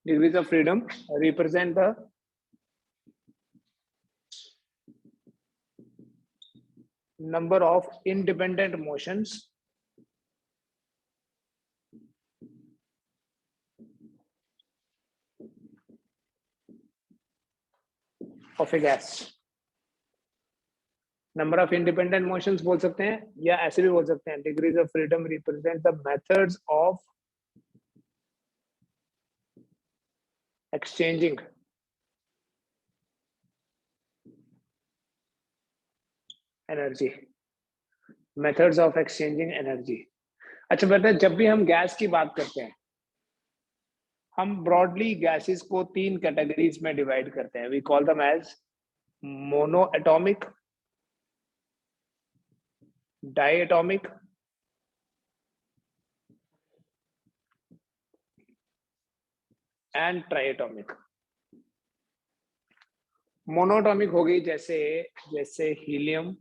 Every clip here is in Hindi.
Degrees of freedom represent the number of independent motions of a gas. Number of independent motions बोल सकते हैं या ऐसे भी बोल सकते हैं degrees of freedom represent the methods of exchanging energy, methods of exchanging energy. अच्छा बेटा, जब भी हम गैस की बात करते हैं हम ब्रॉडली गैसेस को 3 कैटेगरीज में डिवाइड करते हैं। We call them as monoatomic, diatomic and triatomic. Monoatomic हो गई जैसे हीलियम,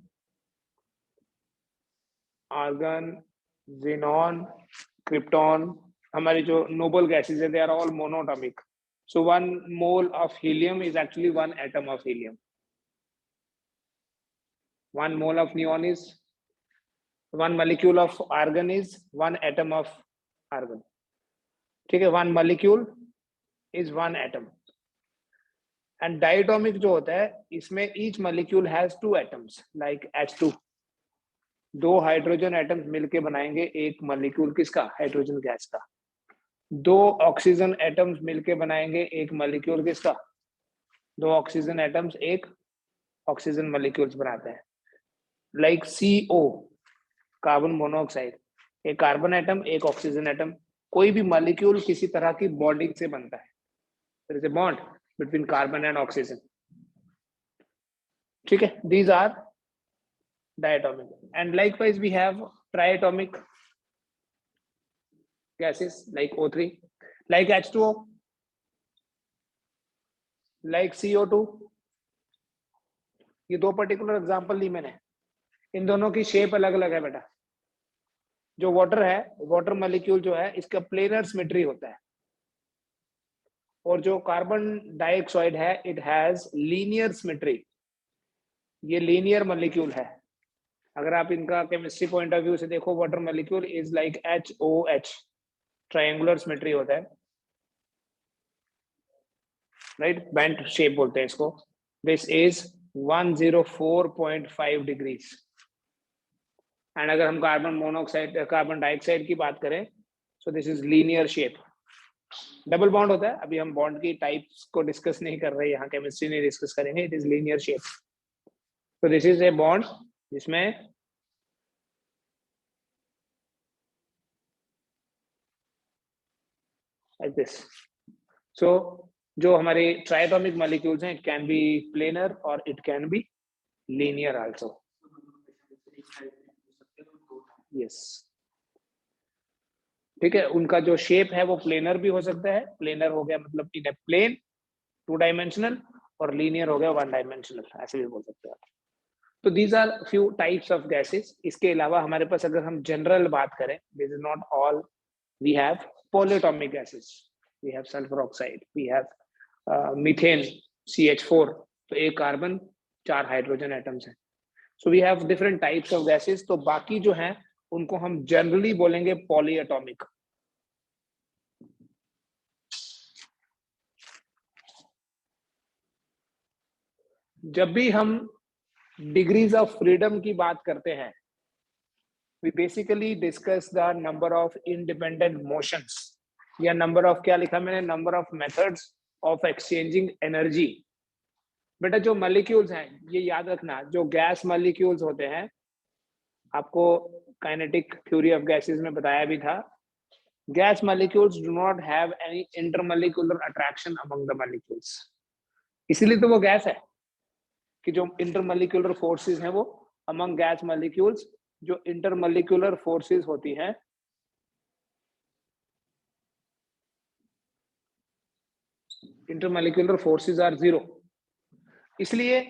आर्गन, ज़ीनॉन, क्रिप्टॉन। हमारी जो नोबल गैसेस है they are all monoatomic. So 1 mole of helium is actually 1 atom of helium. 1 mole of neon is 1 molecule of argon is 1 atom of argon. ठीक है, 1 molecule is 1 atom. And diatomic जो होता है इसमें each molecule has 2 atoms like H2. 2 hydrogen atoms मिलके बनाएंगे एक मॉलिक्यूल किसका, हाइड्रोजन गैस का। 2 ऑक्सीजन एटम्स मिलके बनाएंगे एक मॉलिक्यूल किसका, 2 ऑक्सीजन एटम्स एक ऑक्सीजन मॉलिक्यूल्स बनाते हैं। लाइक CO, कार्बन मोनोऑक्साइड, एक कार्बन एटम एक ऑक्सीजन एटम। कोई भी मॉलिक्यूल किसी तरह की बॉन्डिंग से बनता है, there is a bond between carbon and oxygen. ठीक है, these are diatomic. And likewise we have triatomic gases like O3, like H2O, like CO2। ये 2 पर्टिकुलर एग्जांपल ली मैंने, इन दोनों की शेप अलग अलग है बेटा। जो वाटर है, वाटर मॉलिक्यूल जो है इसका प्लेनर सिमेट्री होता है, और जो कार्बन डाइऑक्साइड है इट हैज लीनियर सिमेट्री। ये लीनियर मॉलिक्यूल है। अगर आप इनका केमिस्ट्री पॉइंट ऑफ व्यू से देखो, water molecule is like HOH, triangular symmetry होता है, राइट, बेंट शेप बोलते हैं इसको। This is 104.5 degrees. एंड अगर हम कार्बन मोनोऑक्साइड, कार्बन डाइऑक्साइड की बात करें, so this is linear shape. Double bond होता है, अभी हम बॉन्ड की टाइप्स को डिस्कस नहीं कर रहे, यहाँ केमिस्ट्री नहीं डिस्कस करेंगे। It is linear shape. तो दिस इज ए बॉन्ड जिसमें like this. So जो हमारे ट्राइटोमिक मॉलिक्यूल्स हैं, इट कैन बी प्लेनर और it can be linear also. Yes, ठीक है, उनका जो शेप है वो प्लेनर भी हो सकता है। प्लेनर हो गया मतलब इन ए प्लेन 2 डायमेंशनल, और लीनियर हो गया 1 डायमेंशनल, ऐसे भी बोल सकते हैं। तो these are few types of gases. इसके अलावा हमारे पास अगर हम जनरल बात करें, this is not all, we have polyatomic gases, we have sulphur oxide, we have methane CH4, तो एक कार्बन 4 हाइड्रोजन एटम्स हैं। So we have different types of gases. तो बाकी जो हैं उनको हम जनरली बोलेंगे पॉलीएटॉमिक। जब भी हम डिग्रीज ऑफ फ्रीडम की बात करते हैं, we basically discuss the number of independent motions, या number of, क्या लिखा मैंने, number of methods of exchanging energy। बेटा जो मॉलिक्यूल्स हैं ये याद रखना, जो गैस मॉलिक्यूल्स होते हैं, आपको काइनेटिक थ्योरी ऑफ गैसेस में बताया भी था, gas molecules do not have any intermolecular attraction among the molecules. इसीलिए तो वो गैस है कि जो इंटरमॉलिक्यूलर फोर्सेस हैं वो अमंग गैस मॉलिक्यूल्स, जो इंटरमॉलिक्यूलर फोर्सेस होती हैं, इंटरमॉलिक्यूलर फोर्सेस आर 0। इसलिए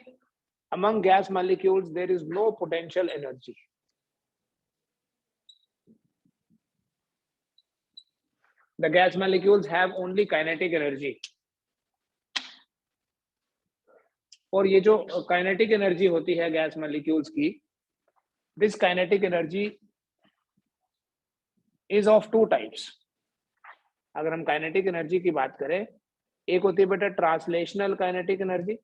among gas molecules there is no potential energy. The gas molecules have only kinetic energy. और ये जो काइनेटिक एनर्जी होती है गैस मॉलिक्यूल्स की, this kinetic energy is of two types. अगर हम काइनेटिक एनर्जी की बात करें, एक होती है बेटा ट्रांसलेशनल काइनेटिक एनर्जी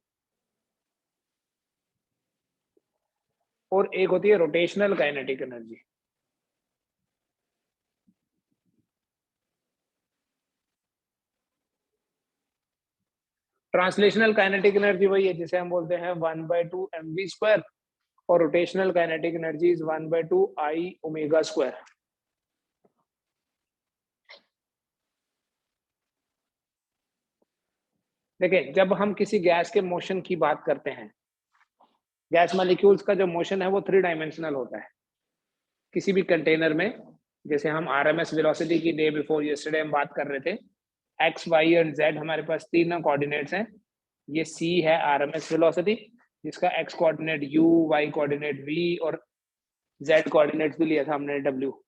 और एक होती है rotational kinetic energy. Translational kinetic energy वही है जिसे हम बोलते हैं 1/2 mv², और rotational kinetic energy is 1/2 I ω². देखिए, जब हम किसी गैस के मोशन की बात करते हैं, गैस मॉलिक्यूल्स का जो मोशन है वो 3 डायमेंशनल होता है. किसी भी कंटेनर में, जैसे हम आरएमएस वेलोसिटी की डे बिफोर यस्टरडे हम बात कर रहे थे, एक्स, वाई एंड जेड हमारे पास तीनों कोऑर्डिनेट्स हैं. ये सी है आरएमएस वेलोसिटी, जिसका X coordinate U, Y coordinate V और जेड कोऑर्डिनेट्स भी लिया था हमने डब्ल्यू.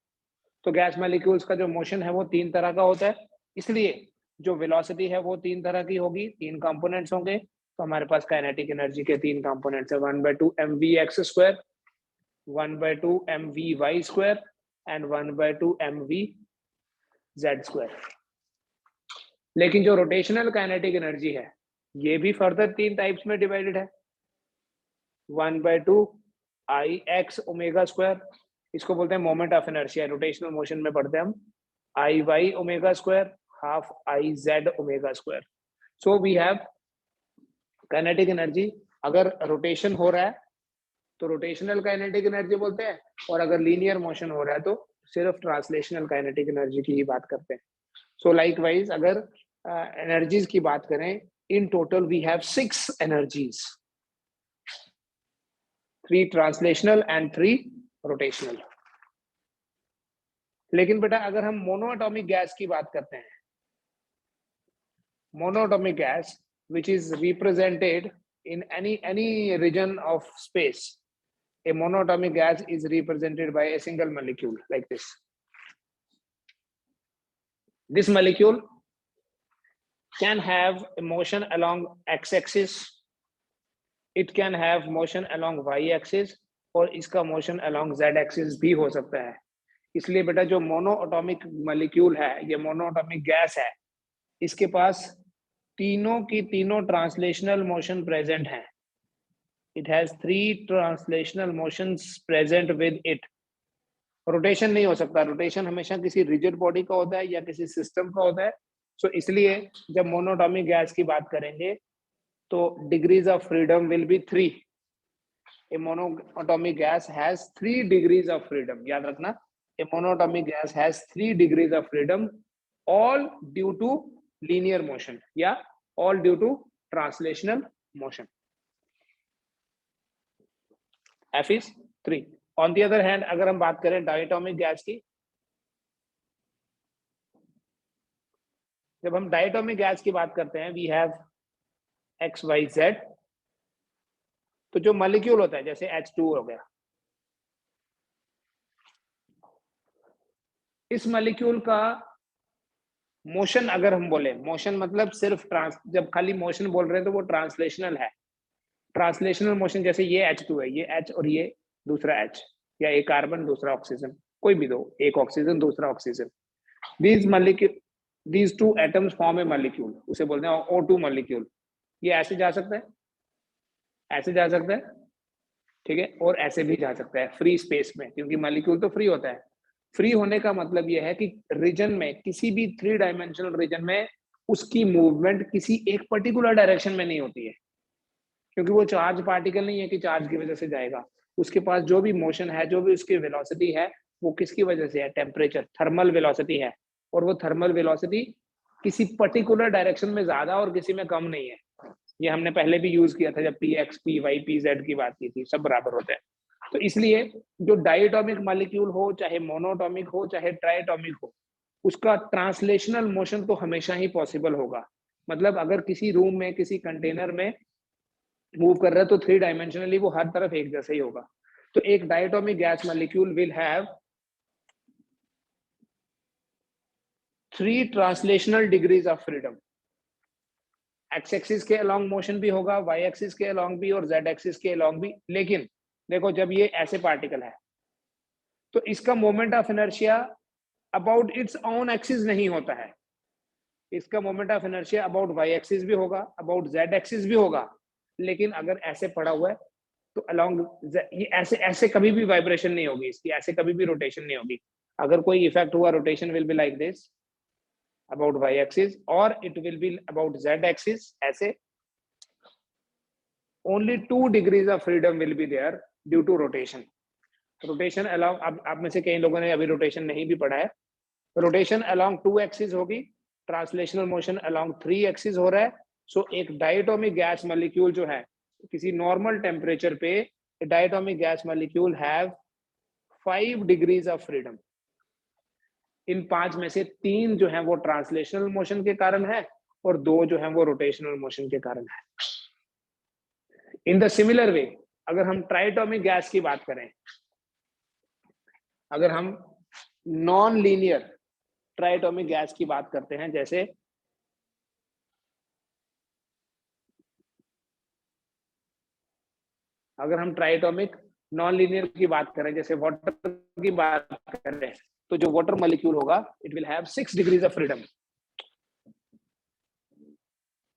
तो गैस मॉलिक्यूल्स का जो मोशन है वो 3 तरह का होता है, इसलिए जो वेलोसिटी है वो 3 तरह की होगी, 3 कंपोनेंट्स होंगे. तो हमारे पास काइनेटिक एनर्जी के 3 कंपोनेंट्स है, 1/2 mvx², 1/2 mvy² एंड 1/2 mvz². लेकिन जो रोटेशनल काइनेटिक एनर्जी है ये भी फर्दर 3 टाइप्स में डिवाइडेड है. 1/2 Ix ω², इसको बोलते हैं moment of inertia, rotational motion में पढ़ते हैं हम. Iy ω², half Iz ω². So we have kinetic energy. अगर रोटेशन हो रहा है तो रोटेशनल काइनेटिक एनर्जी बोलते हैं, और अगर लीनियर मोशन हो रहा है तो सिर्फ ट्रांसलेशनल काइनेटिक एनर्जी की ही बात करते हैं. सो लाइकवाइज अगर एनर्जीज की बात करें, in total we have 6 energies, 3 translational and 3 rotational. लेकिन बेटा अगर हम मोनोएटॉमिक गैस की बात करते हैं, monoatomic gas which is represented in any region of space, a monoatomic gas is represented by a single molecule like this. This molecule can have a motion along x-axis, it can have motion along y-axis, और इसका motion along z-axis भी हो सकता है. इसलिए बेटा जो मोनोएटॉमिक मॉलिक्यूल है, ये मोनोएटॉमिक गैस है, इसके पास तीनों की तीनों ट्रांसलेशनल मोशन प्रेजेंट हैं. It has 3 translational motions present with it. Rotation नहीं हो सकता, रोटेशन हमेशा किसी रिजिड बॉडी का होता है या किसी सिस्टम का होता है. सो इसलिए जब मोनोएटॉमिक गैस की बात करेंगे तो degrees of freedom will be 3. A monoatomic gas has 3 degrees of freedom. याद रखना, a monoatomic gas has 3 degrees of freedom, all due to linear motion या all due to translational motion. F is 3. On the other hand, अगर हम बात करें डायटोमिक गैस की, जब हम डायटोमिक गैस की बात करते हैं, we have X, Y, Z. तो जो मॉलिक्यूल होता है जैसे H2 हो गया, इस मॉलिक्यूल का मोशन अगर हम बोले, मोशन मतलब सिर्फ जब खाली मोशन बोल रहे हैं तो वो ट्रांसलेशनल है. ट्रांसलेशनल मोशन जैसे ये H2 है, ये H और ये दूसरा H, या एक कार्बन दूसरा ऑक्सीजन, कोई भी दो, एक ऑक्सीजन दूसरा oxygen. these two atoms form a molecule, उसे बोलते हैं O2 molecule. ये ऐसे जा सकता है, ऐसे जा सकता है, ठीक है, और ऐसे भी जा सकता है फ्री स्पेस में, क्योंकि मॉलिक्यूल तो फ्री होता है. फ्री होने का मतलब यह है कि रीजन में, किसी भी 3 डायमेंशनल रीजन में उसकी मूवमेंट किसी एक पर्टिकुलर डायरेक्शन में नहीं होती है, क्योंकि वो चार्ज पार्टिकल नहीं है कि चार्ज की वजह से जाएगा. उसके पास जो भी मोशन है, जो भी उसकी वेलोसिटी है, वो किसकी वजह से है? टेम्परेचर, थर्मल वेलोसिटी है. और वो थर्मल वेलोसिटी किसी पर्टिकुलर डायरेक्शन में ज्यादा और किसी में कम नहीं है. ये हमने पहले भी यूज किया था जब px, py, pz की बात की थी, सब बराबर होते हैं. तो इसलिए जो डायटोमिक मॉलिक्यूल हो, चाहे मोनोटॉमिक हो, चाहे ट्राइटोमिक हो, उसका ट्रांसलेशनल मोशन तो हमेशा ही पॉसिबल होगा. मतलब अगर किसी रूम में, किसी कंटेनर में मूव कर रहा है तो 3 डायमेंशनली वो हर तरफ एक जैसा ही होगा. तो एक diatomic gas molecule will have 3 translational degrees of freedom. X axis के अलोंग मोशन भी होगा, वाई एक्सिस के अलोंग भी और जेड एक्सिस के अलोंग भी। लेकिन देखो जब ये ऐसे पार्टिकल है तो इसका moment of inertia about its own axis नहीं होता है, इसका moment of inertia about Y axis भी होगा, अबाउट जेड एक्सिस भी होगा। लेकिन अगर ऐसे पड़ा हुआ है तो अलोंग ये ऐसे ऐसे कभी भी वाइब्रेशन नहीं होगी इसकी, ऐसे कभी भी रोटेशन नहीं होगी। अगर कोई इफेक्ट हुआ, rotation will be like this about y axis, or it will be about z axis ऐसे। only 2 degrees of freedom will be there due to rotation। rotation along, अब आप में से कई लोगों ने अभी rotation नहीं भी पढ़ा है। rotation along 2 axis होगी, translational motion along 3 axis हो रहा है। so एक diatomic gas molecule जो है किसी normal temperature पे diatomic gas molecule have 5 degrees of freedom। इन 5 में से 3 जो है वो ट्रांसलेशनल मोशन के कारण है और 2 जो है वो रोटेशनल मोशन के कारण है। इन द सिमिलर वे अगर हम ट्राइटोमिक गैस की बात करें, अगर हम नॉन लीनियर ट्राइटोमिक गैस की बात करते हैं, जैसे अगर हम ट्राइटोमिक नॉन लीनियर की बात करें, जैसे वाटर की बात करें, तो जो वाटर मॉलिक्यूल होगा it will have 6 degrees of freedom.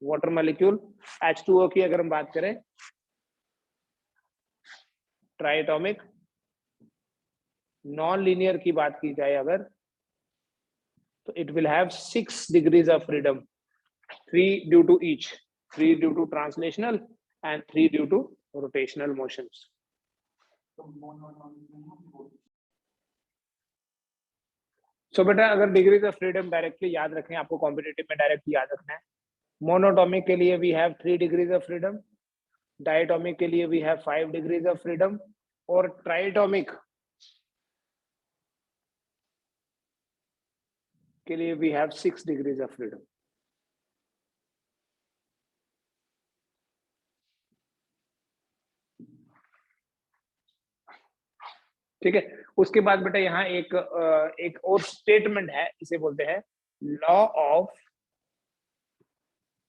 Water molecule H2O की अगर हम बात करें ट्राइटोमिक नॉन लीनियर की बात की जाए अगर, तो it will have 6 degrees of freedom, 3 due to each, 3 due to translational and 3 due to rotational motions. So बेटा अगर डिग्रीज ऑफ फ्रीडम डायरेक्टली याद रखें, आपको कॉम्पिटिटिव में डायरेक्टली याद रखना है। मोनोटॉमिक के लिए we have 3 degrees of freedom, diatomic के लिए we have 5 degrees of freedom, और ट्राइटोमिक के लिए we have 6 degrees of freedom. ठीक है, उसके बाद बेटा यहाँ एक और स्टेटमेंट है, इसे बोलते हैं law of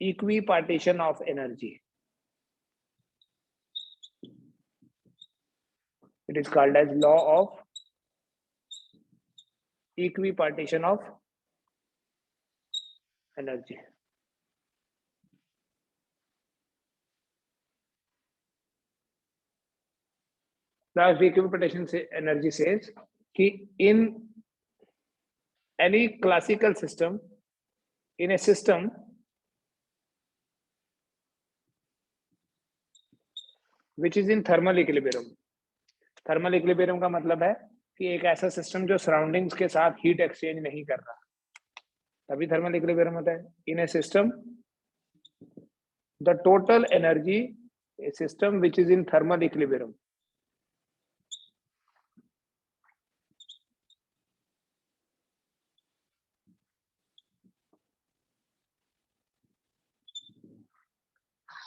equipartition of energy. It is called as law of equipartition of energy. Law of equipartition energy says कि in any classical system, in a system which is in thermal equilibrium, thermal equilibrium का मतलब है कि एक ऐसा सिस्टम जो सराउंडिंग्स के साथ हीट एक्सचेंज नहीं कर रहा, तभी थर्मल इक्विलिब्रियम होता है। In a system the total energy, a system which is in thermal equilibrium,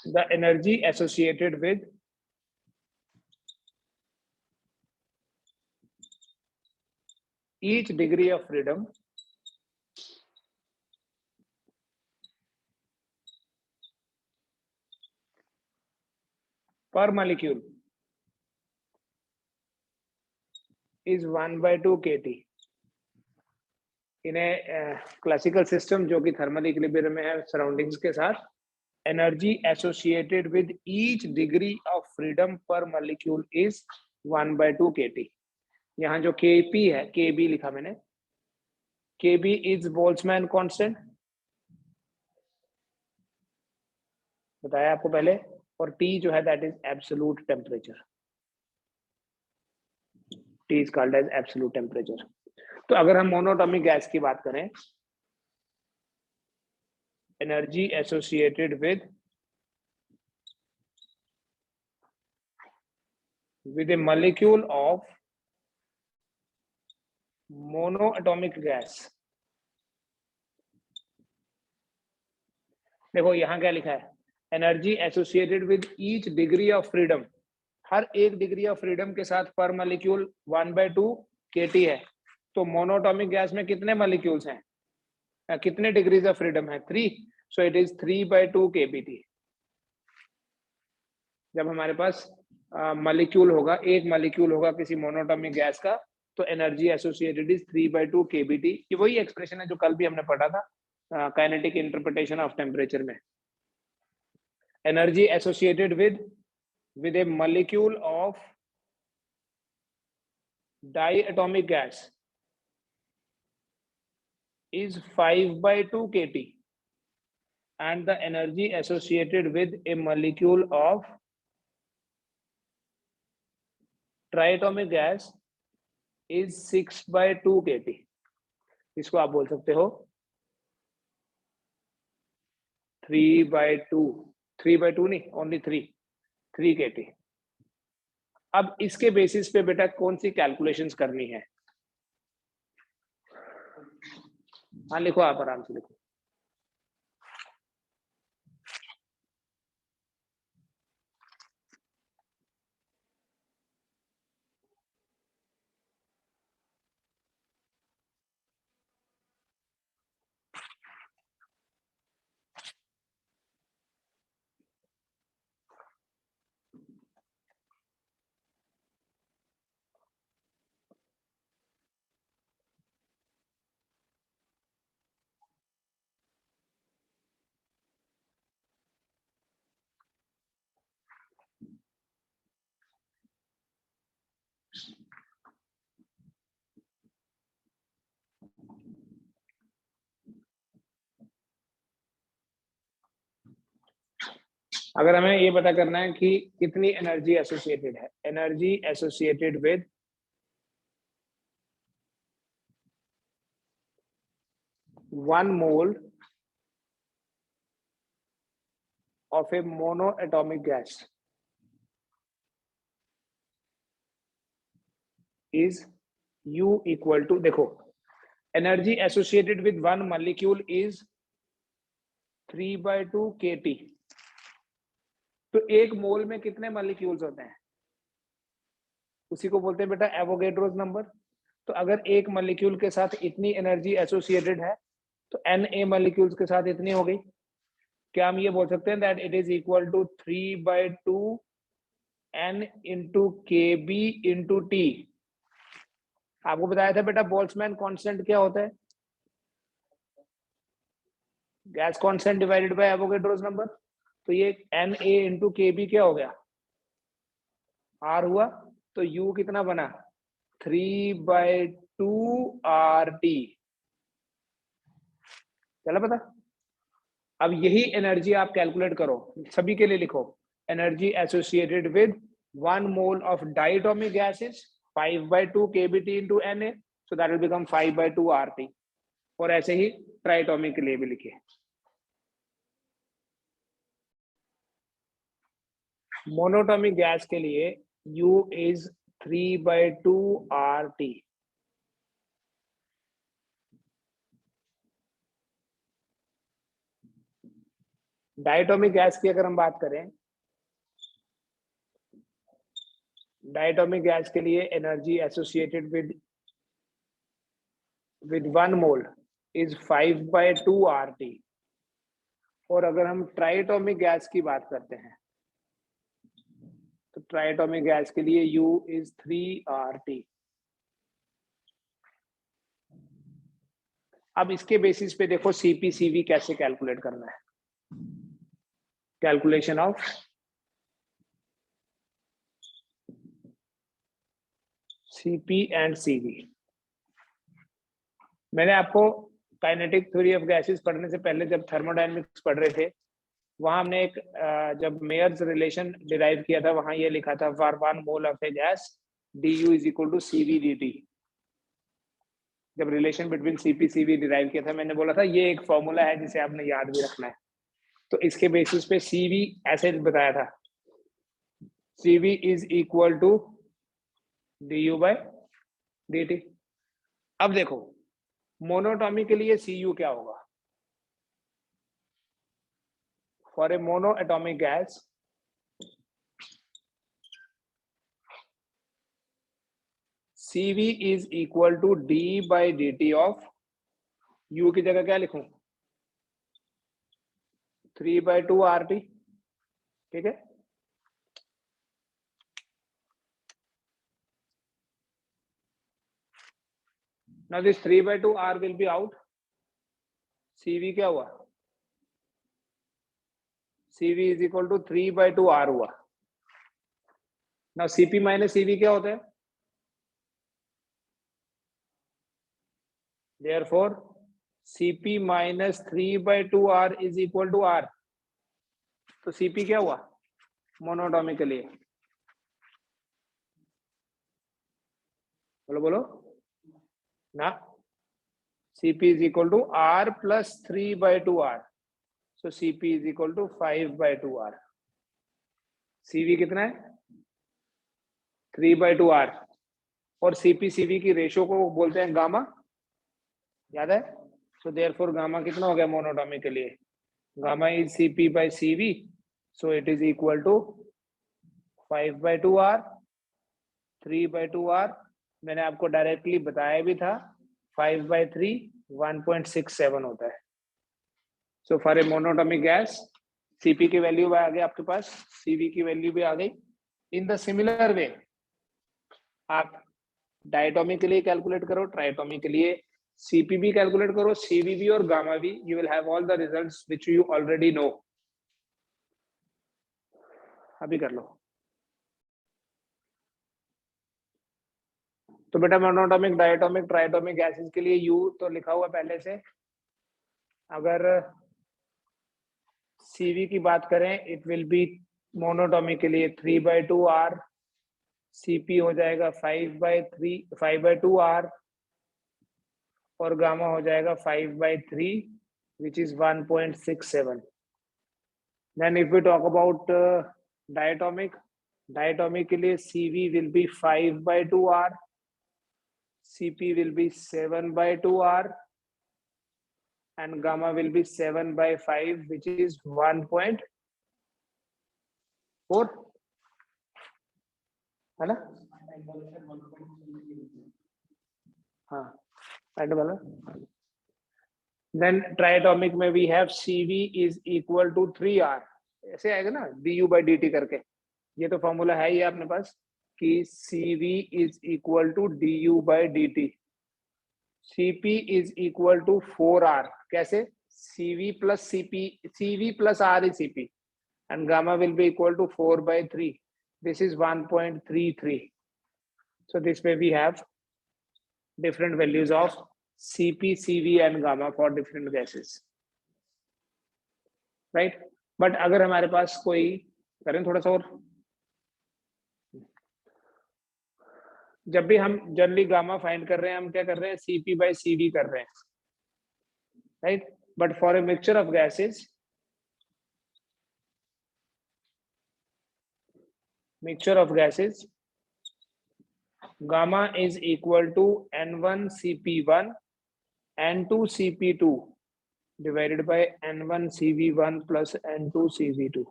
the energy associated with each degree of freedom per molecule is 1/2 kT। in a classical system जो कि थर्मल इक्विलिब्रियम में है सराउंडिंग्स के साथ, energy associated with each degree of freedom per molecule is 1/2 kT। यहाँ जो Kp है, Kb लिखा मैंने, Kb is Boltzmann constant, बताया आपको पहले, और T जो है that is absolute temperature, T is called as absolute temperature। तो अगर हम मोनोटॉमिक गैस की बात करें, energy associated with a molecule of monoatomic gas, देखो यहाँ क्या लिखा है, energy associated with each degree of freedom, हर एक डिग्री ऑफ फ्रीडम के साथ पर मॉलिक्यूल 1/2 kT है। तो मोनोटॉमिक गैस में कितने मॉलिक्यूल्स हैं? कितने डिग्रीज ऑफ फ्रीडम है? 3, सो इट इज 3/2 kBT। जब हमारे पास मॉलिक्यूल होगा, एक मॉलिक्यूल होगा किसी मोनोटॉमिक गैस का, तो एनर्जी एसोसिएटेड इज 3/2 kBT। ये वही एक्सप्रेशन है जो कल भी हमने पढ़ा था काइनेटिक इंटरप्रिटेशन ऑफ टेम्परेचर में। Energy associated with a molecule of diatomic gas is 5/2 kT, and the energy associated with a molecule of triatomic gas is 6/2 kT। इसको आप बोल सकते हो 3/2, 3/2 नहीं, ओनली 3 kT। अब इसके बेसिस पे बेटा कौन सी कैलकुलेशंस करनी है? हाँ लिखो, आप आराम से लिखो। अगर हमें ये पता करना है कि कितनी एनर्जी एसोसिएटेड है, energy associated with 1 mole of a monoatomic gas is U equal to, देखो energy associated with 1 molecule is 3/2 kT। तो एक मोल में कितने मॉलिक्यूल्स होते हैं? उसी को बोलते हैं बेटा एवोगैड्रोस नंबर। तो अगर एक मॉलिक्यूल के साथ इतनी एनर्जी एसोसिएटेड है तो Na मॉलिक्यूल्स के साथ इतनी हो गई। क्या हम ये बोल सकते हैं that it is equal to 3/2 N into KB into T। आपको बताया था बेटा बोल्ट्जमैन कांस्टेंट क्या होता है? Gas constant divided by Avogadro's number. तो ये Na इंटू KB क्या हो गया? R हुआ। तो U कितना बना? 3/2 RT। चला पता? अब यही एनर्जी आप कैलकुलेट करो, सभी के लिए लिखो। Energy associated with 1 mole of diatomic gas is 5/2 kBT into Na, so that will become 5/2 RT। और ऐसे ही ट्राइटोमिक के लिए भी लिखिए। मोनोटोमिक गैस के लिए U is 3/2 RT। Diatomic gas की अगर हम बात करें, डायटोमिक गैस के लिए energy associated with 1 mole is 5/2 RT। और अगर हम ट्राइटोमिक गैस की बात करते हैं तो ट्राइटोमिक गैस के लिए U इज 3 RT। अब इसके बेसिस पे देखो CP/CV कैसे कैलकुलेट करना है। Calculation of CP and CV। मैंने आपको काइनेटिक थ्योरी ऑफ गैसेस पढ़ने से पहले जब थर्मोडायनेमिक्स पढ़ रहे थे, वहां हमने एक जब मेयर्स रिलेशन डिराइव किया था, वहां ये लिखा था for 1 mole of a gas du is equal to CV dt। जब रिलेशन बिटवीन CP/CV डिराइव किया था, मैंने बोला था ये एक फॉर्मूला है जिसे आपने याद भी रखना है। तो इसके बेसिस पे CV ऐसे बताया था, CV is equal to du/dt। अब देखो मोनोटॉमी के लिए Cu क्या होगा? For a monoatomic gas CV is equal to d/dt of U की जगह क्या लिखूं? 3/2 RT, ठीक है। Now this 3/2 R will be out. CV क्या हुआ? CV is equal to 3/2 R हुआ। Now CP minus CV क्या होता है? Therefore CP minus 3/2 R is equal to R. तो CP क्या हुआ? मोनोटॉमिकली, बोलो बोलो ना। CP is equal to R plus 3/2 R. So CP is equal to 5/2 R. CV कितना है? 3/2 R। और CP CV की रेशियो को बोलते हैं गामा, याद है? So therefore गामा कितना हो गया मोनोटॉमिक के लिए? Gamma is CP by CV, so it is equal to 5/2 R, 3/2 R। मैंने आपको डायरेक्टली बताया भी था 5/3 1.67 होता है। So for a monoatomic gas CP की वैल्यू आ गई आपके पास, CV की वैल्यू भी आ गई। इन द सिमिलर वे आप डायटोमिक के लिए कैलकुलेट करो, ट्राइटोमिक के लिए CP भी कैलकुलेट करो, CV भी और गामा भी। You will have all the results which you already know. अभी कर लो। तो बेटा मोनोटॉमिक, डायटोमिक, ट्राइटोमिक गैसेस के लिए U तो लिखा हुआ पहले से। अगर CV की बात करें, इट विल बी मोनोटॉमिक के लिए 3/2 R, CP हो जाएगा 5/2 R, और गामा हो जाएगा 5/3 which is 1.67. Then if we talk about diatomic, diatomic के लिए CV will be 5/2 R, CP will be 7/2 R, and gamma will be 7/5 which is 1.4, है ना? हाँ, right वाला। Then triatomic में we have CV is equal to 3R, ऐसे आएगा ना du/dt करके। ये तो फॉर्मूला है ही अपने पास कि CV is equal to du/dt। CP is equal to 4R, कैसे? CV plus CP, CV plus R is CP, and gamma will be equal to 4/3. This is 1.33. So this way we have different values of CP, CV and gamma for different gases, right? But अगर हमारे पास कोई, करें थोड़ा सा और, जब भी हम जनरली गामा फाइंड कर रहे हैं, हम क्या कर रहे हैं? CP/CV कर रहे हैं, right? But for a mixture of gases, gamma is equal to N1CP1 N2CP2 divided by N1CV1 plus N2CV2।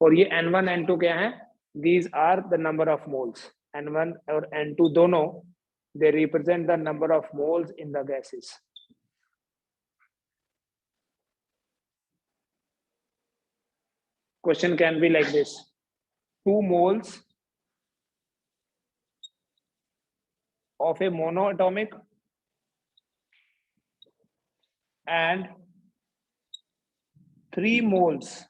और ये N1 N2 क्या है? These are the number of moles. N1 और N2 दोनों, they represent the number of moles in the gases. Question can be like this: 2 moles of a monoatomic and 3 moles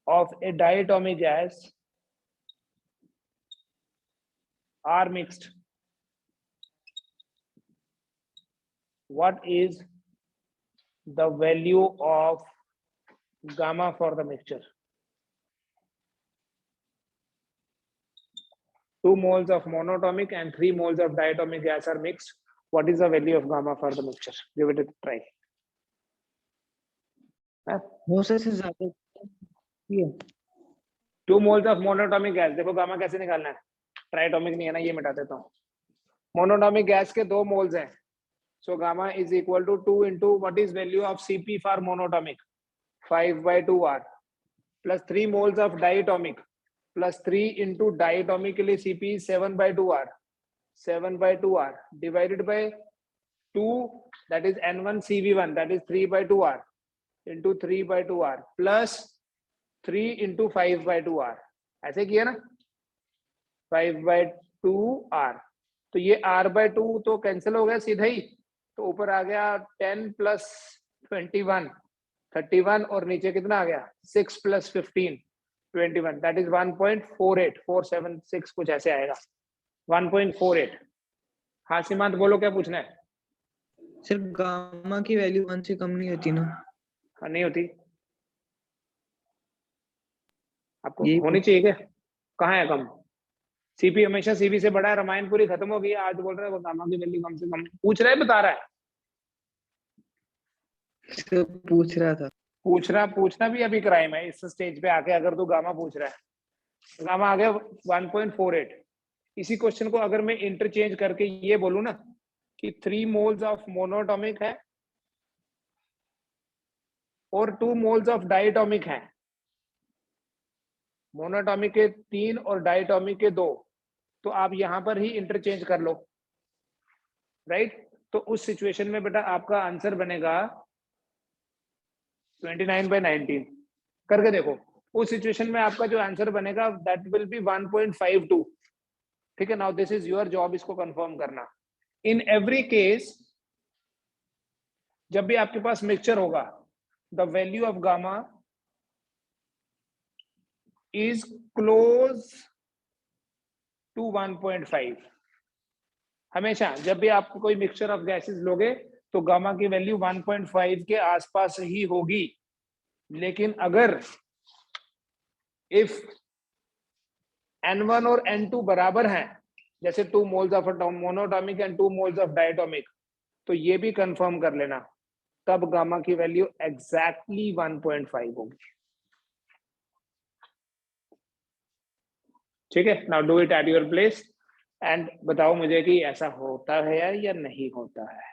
of a diatomic gas are mixed. What is the value of gamma for the mixture? 2 moles of monatomic and 3 moles of diatomic gas are mixed. What is the value of gamma for the mixture? Give it a try. ज्यादा 2 moles of monatomic gas, देखो गामा कैसे निकालना है? ट्राइटोमिक नहीं है ना, ये मिटा देता हूँ। मोनोटोमिक गैस के 2 मोल्स हैं, so gamma is equal to 2 into what is value of CP for monatomic? 5/2 R, plus 3 moles of diatomic, plus 3 into diatomic के लिए CP is 7/2 R, 7/2 r divided by 2, that is n1 cv1, that is 3/2 r into 3/2 r plus 3 into 5/2 r, ऐसे किया ना, 5/2 r, तो ये r/2 तो कैंसिल हो गया सीधा ही, तो ऊपर आ गया 10 प्लस 21 31 और नीचे कितना आ गया 6 प्लस 15 21, दैट इज 1.48476 कुछ ऐसे आएगा 1.48। हाँ सीमांत बोलो क्या पूछना है। सर गामा की वैल्यू 1 से कम नहीं होती ना? हाँ नहीं होती, आपको यही होनी चाहिए क्या, कहाँ है कम, सीपी हमेशा सीबी से बड़ा है, रामायण पूरी खत्म हो गई, आज बोल रहे हैं वो गामा की वैल्यू कम से कम पूछ रहा है, बता रहा है, सर पूछ रहा था। पूछना भी अभी क्राइम है इस स्टेज पे आके, अगर तू गामा पूछ रहा है। गामा आ गया 1.48। इसी क्वेश्चन को अगर मैं इंटरचेंज करके ये बोलूं ना कि 3 मोल्स ऑफ मोनोटॉमिक है और 2 मोल्स ऑफ डायटोमिक है, मोनोटॉमिक के 3 और डायटोमिक के 2, तो आप यहां पर ही इंटरचेंज कर लो, राइट। तो उस सिचुएशन में बेटा आपका आंसर बनेगा 29/19, करके देखो, उस सिचुएशन में आपका जो आंसर बनेगा दैट विल बी 1.52, ठीक है। Now this is your job इसको कंफर्म करना। इन एवरी केस जब भी आपके पास मिक्सचर होगा, the value of gamma is close to 1.5। हमेशा जब भी आप कोई मिक्सचर ऑफ गैसेस लोगे तो गामा की वैल्यू 1.5 के आसपास ही होगी, लेकिन अगर इफ n1 और n2 बराबर हैं, जैसे 2 moles of monoatomic and 2 moles of diatomic, तो ये भी कंफर्म कर लेना, तब गामा की वैल्यू एग्जैक्टली 1.5 होगी, ठीक है। Now do it at your place and बताओ मुझे कि ऐसा होता है या नहीं होता है।